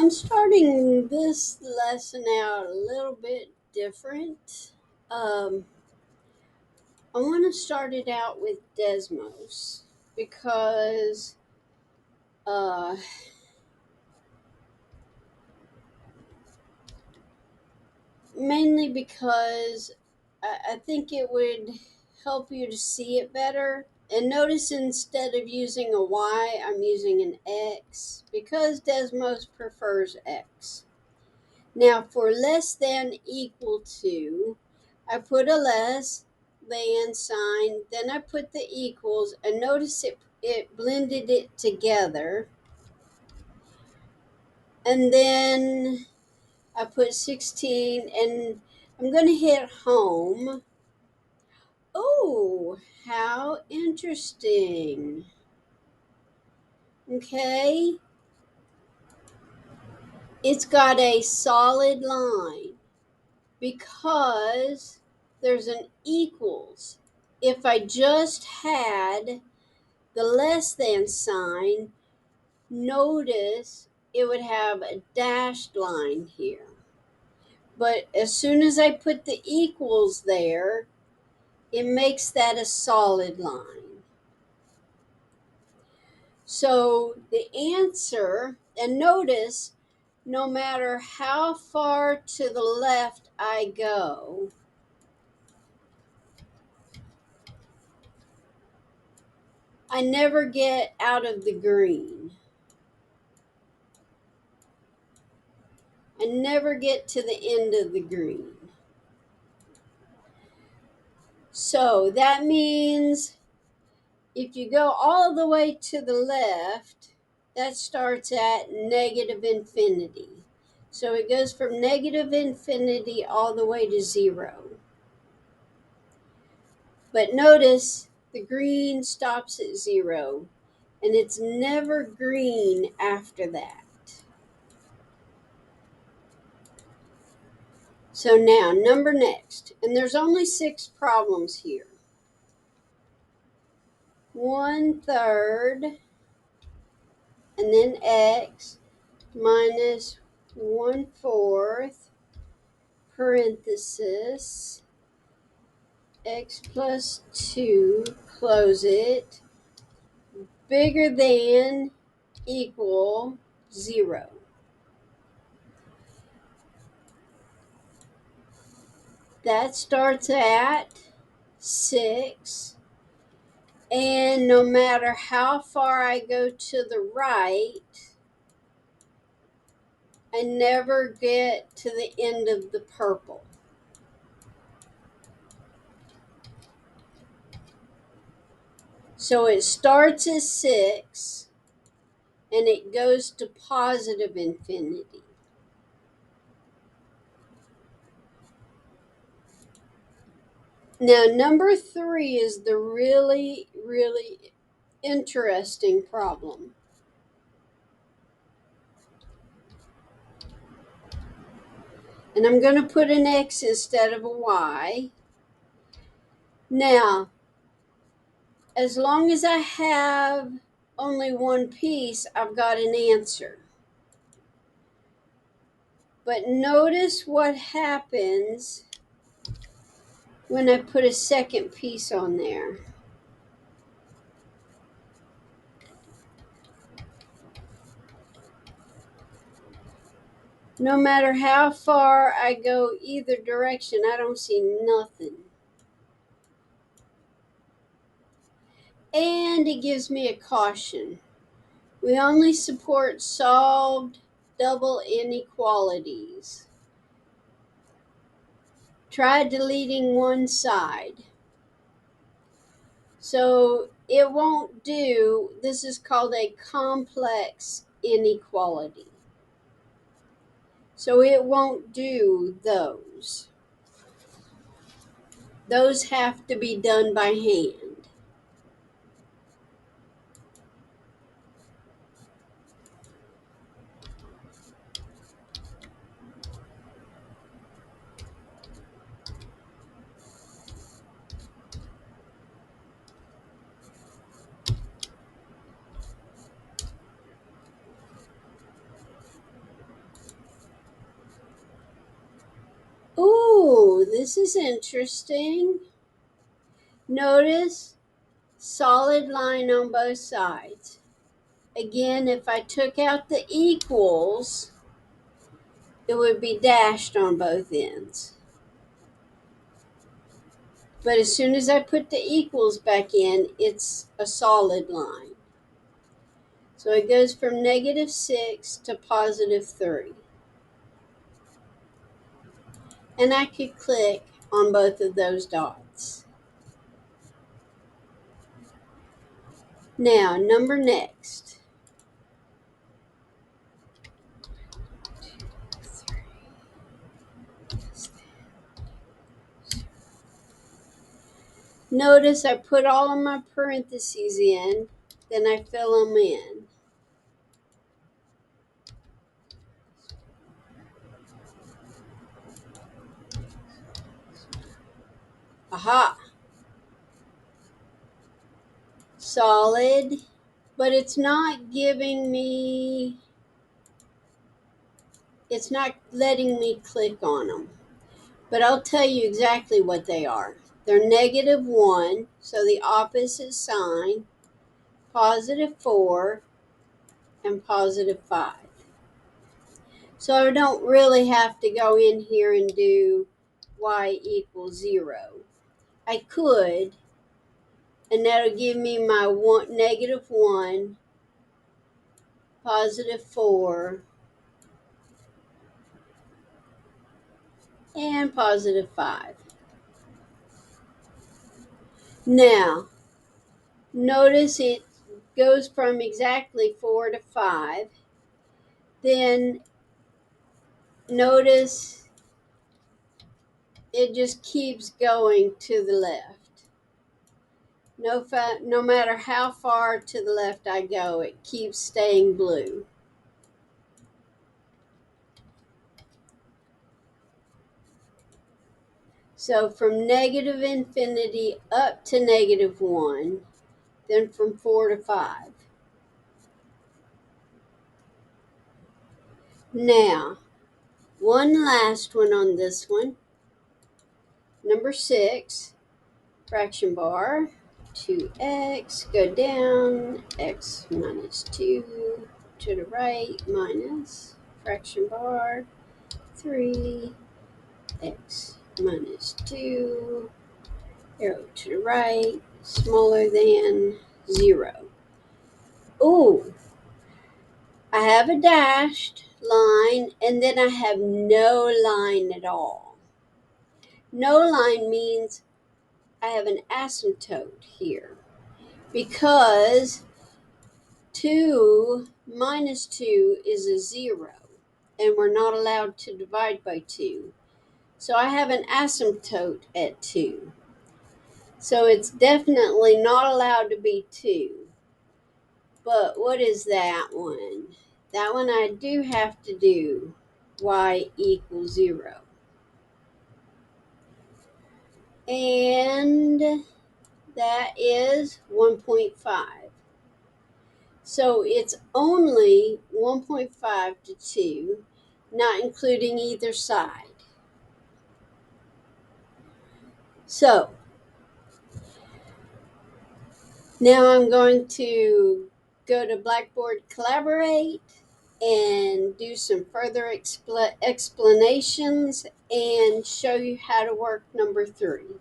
I'm starting this lesson out a little bit different. I want to start it out with DESMOS because uh, mainly because I think it would help you to see it better. And notice instead of using a Y, I'm using an X because DESMOS prefers X. Now for less than equal to, I put a less than sign, then I put the equals, and notice it blended it together. And then I put 16, and I'm going to hit home. Oh, how interesting. Okay. It's got a solid line because there's an equals. If I just had the less than sign, notice it would have a dashed line here. But as soon as I put the equals there, it makes that a solid line. So the answer, and notice, no matter how far to the left I go, I never get out of the green. I never get to the end of the green. So that means if you go all the way to the left, that starts at negative infinity. So it goes from negative infinity all the way to 0. But notice the green stops at 0, and it's never green after that. So now, number next, and there's only 6 problems here. 1/3, and then x minus 1/4, parenthesis, x plus 2, close it, bigger than, equal, 0. That starts at 6. And no matter how far I go to the right, I never get to the end of the purple. So it starts at 6 and it goes to positive infinity. Now, number 3 is the really, really interesting problem. And I'm going to put an X instead of a Y. Now, as long as I have only one piece, I've got an answer. But notice what happens when I put a second piece on there. No matter how far I go either direction, I don't see nothing. And it gives me a caution. We only support solved double inequalities. Try deleting one side. So it won't do, this is called a complex inequality. So it won't do those. Those have to be done by hand. this is interesting. Notice solid line on both sides. Again, if I took out the equals, it would be dashed on both ends. But as soon as I put the equals back in, it's a solid line. So it goes from -6 to +3. And I could click on both of those dots. Now, number next. Notice I put all of my parentheses in, then I fill them in. Aha! Solid, but it's not giving me, it's not letting me click on them. But I'll tell you exactly what they are. They're -1, so the opposite sign, +4, and +5. So I don't really have to go in here and do y equals 0. I could, and that'll give me my -1, +4, and +5. Now, notice it goes from exactly 4 to 5. Then notice it just keeps going to the left. No matter how far to the left I go, it keeps staying blue. So from -infinity up to -1, then from 4 to 5. Now, one last one on this one. Number 6, fraction bar, 2x, go down, x minus 2 to the right, minus fraction bar, 3, x minus 2, arrow to the right, smaller than 0. Ooh, I have a dashed line, and then I have no line at all. No line means I have an asymptote here, because 2 minus 2 is a 0, and we're not allowed to divide by 2. So I have an asymptote at 2. So it's definitely not allowed to be 2. But what is that one? That one I do have to do y equals 0. And that is 1.5. So it's only 1.5 to 2, not including either side. So now I'm going to go to Blackboard Collaborate and do some further explanations and show you how to work number 3.